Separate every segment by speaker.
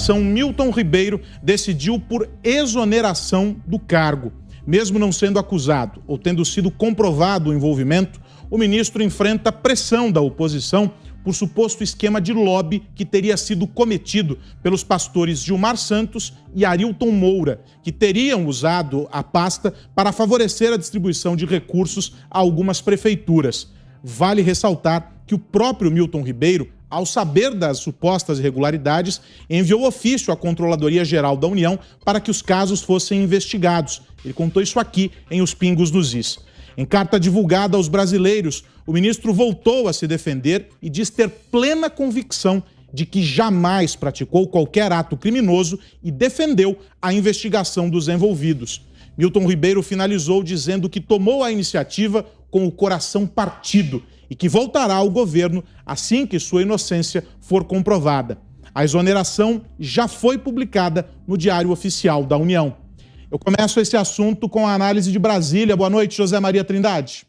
Speaker 1: apuração, Milton Ribeiro decidiu por exoneração do cargo. Mesmo não sendo acusado ou tendo sido comprovado o envolvimento, o ministro enfrenta pressão da oposição por suposto esquema de lobby que teria sido cometido pelos pastores Gilmar Santos e Arilton Moura, que teriam usado a pasta para favorecer a distribuição de recursos a algumas prefeituras. Vale ressaltar que o próprio Milton Ribeiro, ao saber das supostas irregularidades, enviou ofício à Controladoria Geral da União para que os casos fossem investigados. Ele contou isso aqui em Os Pingos dos Is. Em carta divulgada aos brasileiros, o ministro voltou a se defender e diz ter plena convicção de que jamais praticou qualquer ato criminoso e defendeu a investigação dos envolvidos. Milton Ribeiro finalizou dizendo que tomou a iniciativa com o coração partido e que voltará ao governo assim que sua inocência for comprovada. A exoneração já foi publicada no Diário Oficial da União. Eu começo esse assunto com a análise de Brasília. Boa noite, José Maria Trindade.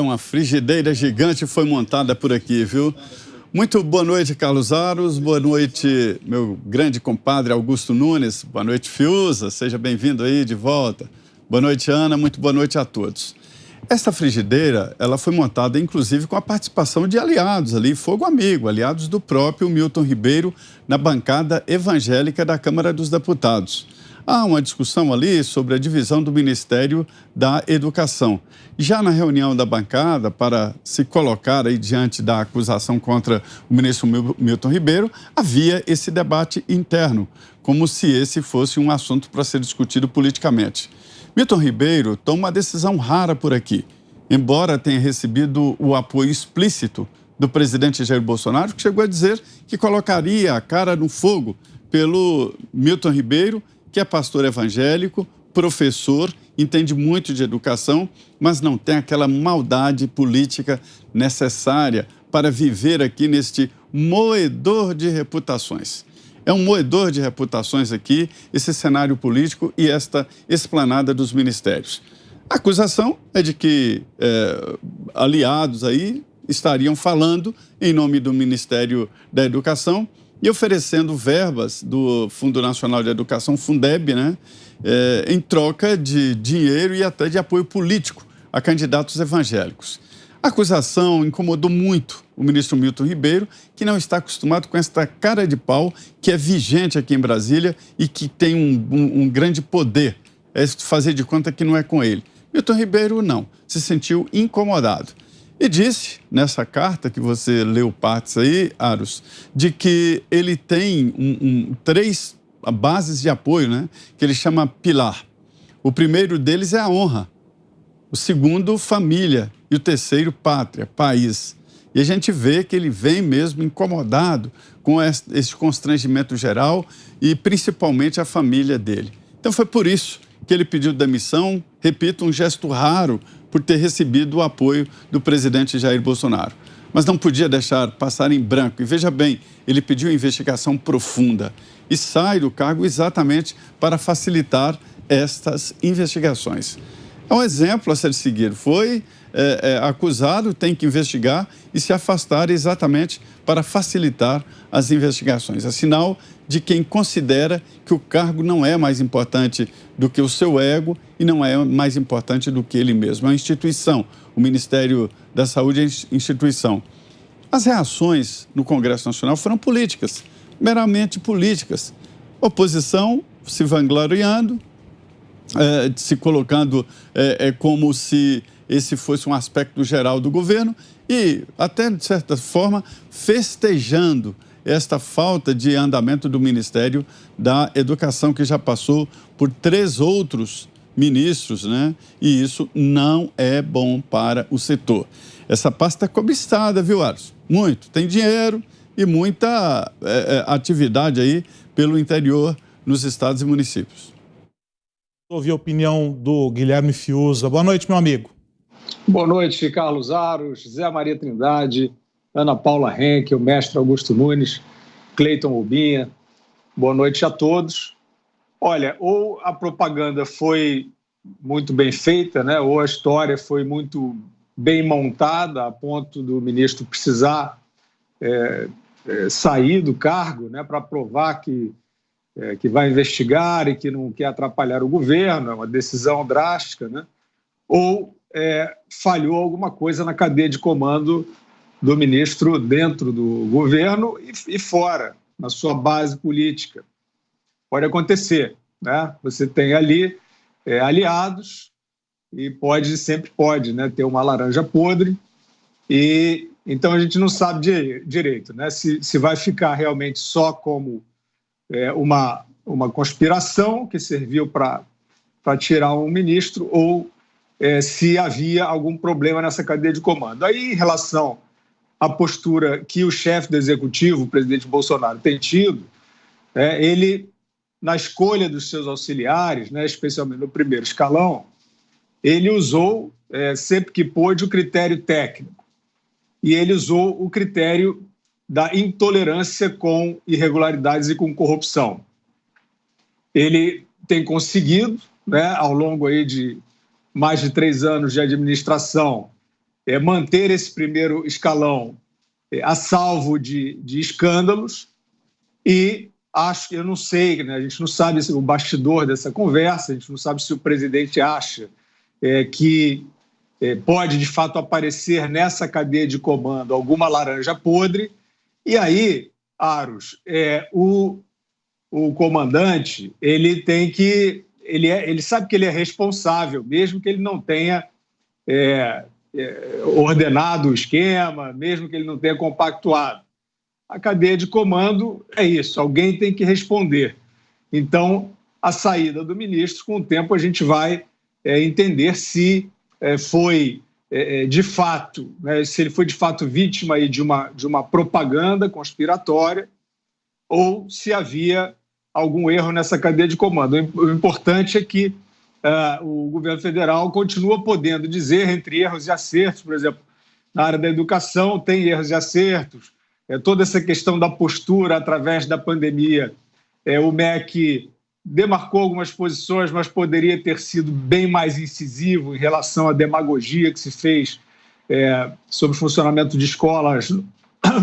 Speaker 2: Uma frigideira gigante foi montada por aqui, viu? Muito boa noite, Carlos Aros. Boa noite, meu grande compadre Augusto Nunes. Boa noite, Fiuza. Seja bem-vindo aí de volta. Boa noite, Ana. Muito boa noite a todos. Essa frigideira, ela foi montada, inclusive, com a participação de aliados ali, fogo amigo, aliados do próprio Milton Ribeiro na bancada evangélica da Câmara dos Deputados. Há uma discussão ali sobre a divisão do Ministério da Educação. Já na reunião da bancada, para se colocar aí diante da acusação contra o ministro Milton Ribeiro, havia esse debate interno, como se esse fosse um assunto para ser discutido politicamente. Milton Ribeiro toma uma decisão rara por aqui. Embora tenha recebido o apoio explícito do presidente Jair Bolsonaro, que chegou a dizer que colocaria a cara no fogo pelo Milton Ribeiro, que é pastor evangélico, professor, entende muito de educação, mas não tem aquela maldade política necessária para viver aqui neste moedor de reputações. É um moedor de reputações aqui, esse cenário político e esta esplanada dos ministérios. A acusação é de que aliados aí estariam falando em nome do Ministério da Educação e oferecendo verbas do Fundo Nacional de Educação, Fundeb, né, em troca de dinheiro e até de apoio político a candidatos evangélicos. A acusação incomodou muito o ministro Milton Ribeiro, que não está acostumado com esta cara de pau que é vigente aqui em Brasília e que tem um grande poder, é fazer de conta que não é com ele. Milton Ribeiro não, se sentiu incomodado. E disse, nessa carta que você leu partes aí, Aros, de que ele tem três bases de apoio, né, que ele chama pilar. O primeiro deles é a honra, o segundo, família, e o terceiro, pátria, país. E a gente vê que ele vem mesmo incomodado com esse constrangimento geral e principalmente a família dele. Então foi por isso que ele pediu demissão, repito, um gesto raro por ter recebido o apoio do presidente Jair Bolsonaro. Mas não podia deixar passar em branco. E veja bem, ele pediu investigação profunda e sai do cargo exatamente para facilitar estas investigações. É um exemplo a ser seguido. Foi acusado, tem que investigar e se afastar exatamente para facilitar as investigações. É sinal de quem considera que o cargo não é mais importante do que o seu ego e não é mais importante do que ele mesmo. É uma instituição. O Ministério da Saúde é instituição. As reações no Congresso Nacional foram políticas, meramente políticas. Oposição se vangloriando, se colocando como se esse fosse um aspecto geral do governo e, até de certa forma, festejando esta falta de andamento do Ministério da Educação, que já passou por 3 outros ministros, né? E isso não é bom para o setor. Essa pasta é cobiçada, viu, Aros? Muito. Tem dinheiro e muita atividade aí pelo interior, nos estados e municípios.
Speaker 1: Ouvi a opinião do Guilherme Fiuza. Boa noite, meu amigo.
Speaker 3: Boa noite, Carlos Aros, Zé Maria Trindade, Ana Paula Henke, o mestre Augusto Nunes, Cleiton Rubinha. Boa noite a todos. Olha, ou a propaganda foi muito bem feita, né? Ou a história foi muito bem montada a ponto do ministro precisar sair do cargo, né, para provar que vai investigar e que não quer atrapalhar o governo, é uma decisão drástica, né, ou falhou alguma coisa na cadeia de comando do ministro dentro do governo e fora, na sua base política. Pode acontecer, né? Você tem ali aliados e sempre pode, né, ter uma laranja podre, e então a gente não sabe direito, né, se vai ficar realmente só como uma conspiração que serviu para tirar um ministro ou se havia algum problema nessa cadeia de comando. Aí, em relação à postura que o chefe do executivo, o presidente Bolsonaro, tem tido, ele, na escolha dos seus auxiliares, né, especialmente no primeiro escalão, ele usou, sempre que pôde, o critério técnico. E ele usou o critério da intolerância com irregularidades e com corrupção. Ele tem conseguido, né, ao longo aí de mais de 3 anos de administração, manter esse primeiro escalão a salvo de escândalos, e eu não sei, né, a gente não sabe o bastidor dessa conversa, a gente não sabe se o presidente acha que pode, de fato, aparecer nessa cadeia de comando alguma laranja podre, e aí, Aros, o comandante, ele tem que... Ele sabe que ele é responsável, mesmo que ele não tenha ordenado o esquema, mesmo que ele não tenha compactuado. A cadeia de comando é isso, alguém tem que responder. Então, a saída do ministro, com o tempo a gente vai entender se foi de fato, né, se ele foi de fato vítima aí de uma propaganda conspiratória ou se havia algum erro nessa cadeia de comando. O importante é que o governo federal continua podendo dizer, entre erros e acertos, por exemplo, na área da educação tem erros e acertos, toda essa questão da postura através da pandemia, o MEC demarcou algumas posições, mas poderia ter sido bem mais incisivo em relação à demagogia que se fez sobre o funcionamento de escolas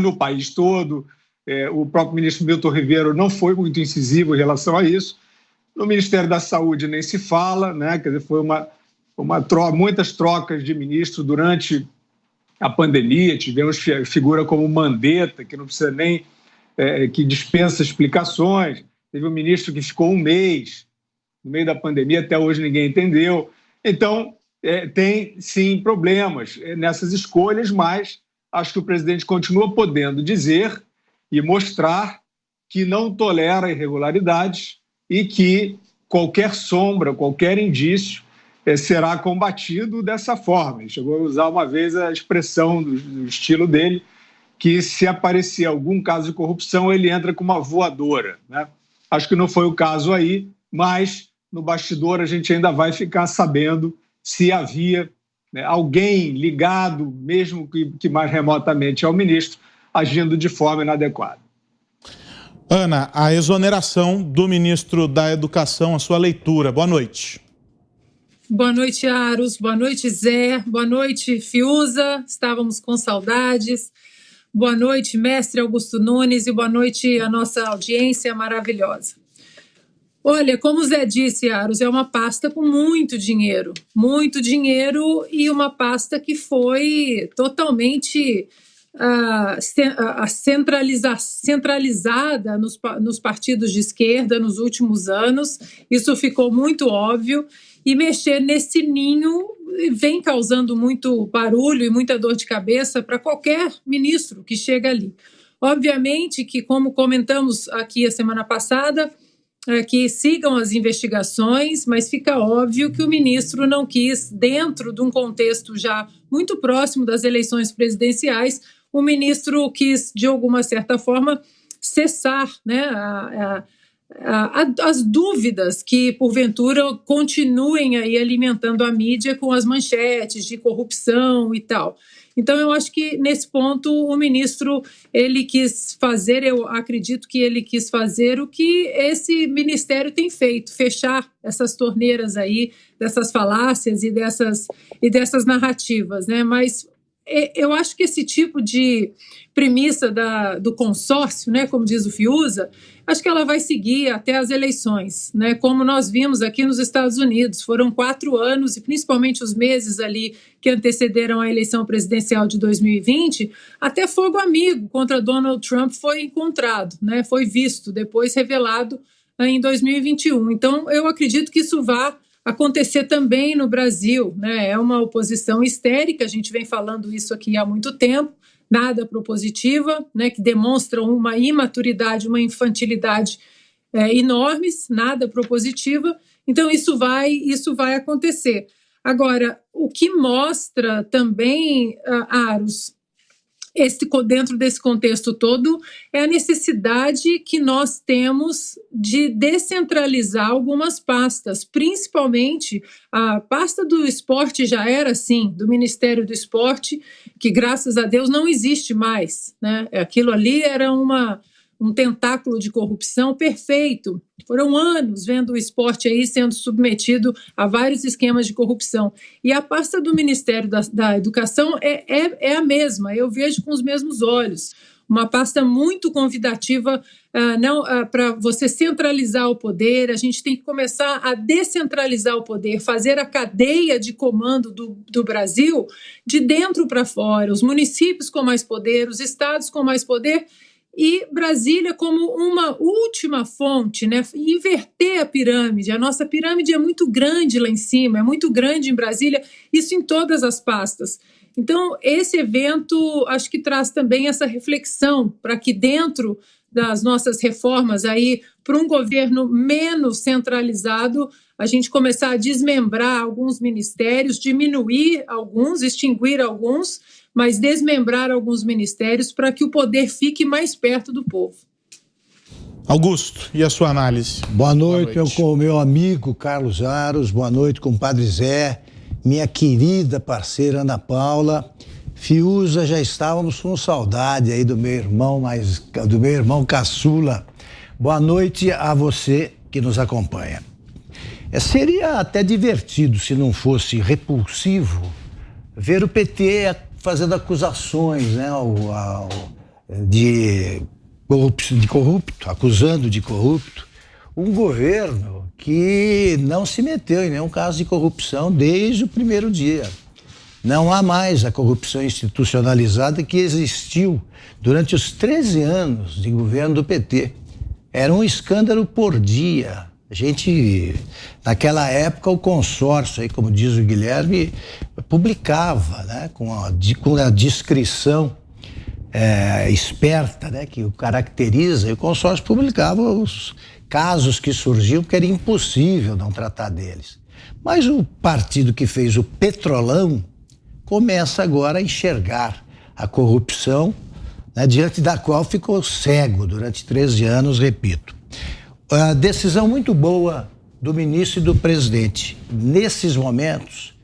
Speaker 3: no país todo. O próprio ministro Milton Ribeiro não foi muito incisivo em relação a isso. No Ministério da Saúde nem se fala, né? Quer dizer, foi muitas trocas de ministro durante a pandemia. Tivemos figura como Mandetta, que não precisa nem que dispensa explicações. Teve um ministro que ficou 1 mês no meio da pandemia, até hoje ninguém entendeu. Então, tem sim problemas nessas escolhas, mas acho que o presidente continua podendo dizer e mostrar que não tolera irregularidades e que qualquer sombra, qualquer indício será combatido dessa forma. Ele chegou a usar uma vez a expressão do estilo dele, que se aparecer algum caso de corrupção, ele entra com uma voadora, né? Acho que não foi o caso aí, mas no bastidor a gente ainda vai ficar sabendo se havia alguém ligado, mesmo que mais remotamente ao ministro, agindo de forma inadequada.
Speaker 1: Ana, a exoneração do ministro da Educação, a sua leitura. Boa noite.
Speaker 4: Boa noite, Aros. Boa noite, Zé. Boa noite, Fiuza. Estávamos com saudades. Boa noite, mestre Augusto Nunes, e boa noite à nossa audiência maravilhosa. Olha, como o Zé disse, Aros, é uma pasta com muito dinheiro e uma pasta que foi totalmente centralizada nos partidos de esquerda nos últimos anos. Isso ficou muito óbvio, e mexer nesse ninho vem causando muito barulho e muita dor de cabeça para qualquer ministro que chega ali. Obviamente que, como comentamos aqui a semana passada, que sigam as investigações, mas fica óbvio que o ministro não quis, dentro de um contexto já muito próximo das eleições presidenciais, o ministro quis, de alguma certa forma, cessar, né, as dúvidas que, porventura, continuem aí alimentando a mídia com as manchetes de corrupção e tal. Então, eu acho que, nesse ponto, o ministro, ele quis fazer, eu acredito que ele quis fazer o que esse ministério tem feito, fechar essas torneiras aí, dessas falácias e dessas narrativas, né? Mas eu acho que esse tipo de premissa do consórcio, né, como diz o Fiuza, acho que ela vai seguir até as eleições, né, como nós vimos aqui nos Estados Unidos. Foram 4 anos, e principalmente os meses ali que antecederam a eleição presidencial de 2020, até fogo amigo contra Donald Trump foi encontrado, né, foi visto, depois revelado em 2021. Então, eu acredito que isso vai acontecer também no Brasil, né? É uma oposição histérica, a gente vem falando isso aqui há muito tempo, nada propositiva, né? Que demonstram uma imaturidade, uma infantilidade enormes, nada propositiva. Então, isso vai acontecer. Agora, o que mostra também, Aros, dentro desse contexto todo, é a necessidade que nós temos de descentralizar algumas pastas, principalmente a pasta do esporte já era assim, do Ministério do Esporte, que graças a Deus não existe mais, né? Aquilo ali era um tentáculo de corrupção perfeito. Foram anos vendo o esporte aí sendo submetido a vários esquemas de corrupção. E a pasta do Ministério da Educação é a mesma, eu vejo com os mesmos olhos. Uma pasta muito convidativa para você centralizar o poder. A gente tem que começar a descentralizar o poder, fazer a cadeia de comando do Brasil de dentro para fora, os municípios com mais poder, os estados com mais poder, e Brasília como uma última fonte, né? Inverter a pirâmide. A nossa pirâmide é muito grande lá em cima, é muito grande em Brasília, isso em todas as pastas. Então, esse evento acho que traz também essa reflexão para que dentro das nossas reformas aí, para um governo menos centralizado, a gente começar a desmembrar alguns ministérios, diminuir alguns, extinguir alguns, mas desmembrar alguns ministérios para que o poder fique mais perto do povo.
Speaker 1: Augusto, e a sua análise?
Speaker 5: Boa noite, com o meu amigo Carlos Aros, boa noite, compadre Zé, minha querida parceira Ana Paula. Fiuza, já estávamos com saudade aí do meu irmão caçula. Boa noite a você que nos acompanha. Seria até divertido, se não fosse repulsivo, ver o PT fazendo acusações, né, de corrupto, acusando de corrupto, um governo que não se meteu em nenhum caso de corrupção desde o primeiro dia. Não há mais a corrupção institucionalizada que existiu durante os 13 anos de governo do PT. Era um escândalo por dia. A gente, naquela época, o consórcio, aí, como diz o Guilherme, publicava, né, com a discrição esperta, né, que o caracteriza, e o consórcio publicava os casos que surgiam, que era impossível não tratar deles. Mas o partido que fez o Petrolão começa agora a enxergar a corrupção, né, diante da qual ficou cego durante 13 anos, repito. A decisão muito boa do ministro e do presidente, nesses momentos,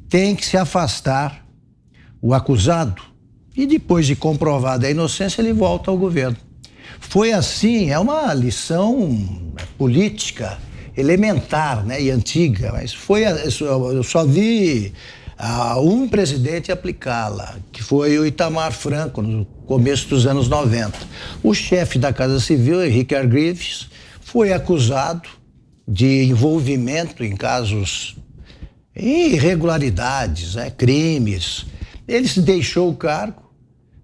Speaker 5: tem que se afastar o acusado e depois de comprovada a inocência, ele volta ao governo. Foi assim, é uma lição política elementar, né, e antiga, mas eu só vi um presidente aplicá-la, que foi o Itamar Franco, no começo dos anos 90. O chefe da Casa Civil, Henrique Argrives, foi acusado de envolvimento em casos, irregularidades, crimes. Ele se deixou o cargo,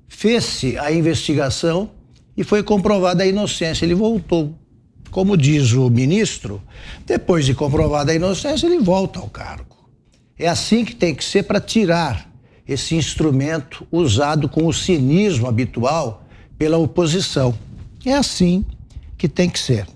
Speaker 5: fez-se a investigação e foi comprovada a inocência. Ele voltou. Como diz o ministro, depois de comprovada a inocência, ele volta ao cargo. É assim que tem que ser para tirar esse instrumento usado com o cinismo habitual pela oposição. É assim que tem que ser.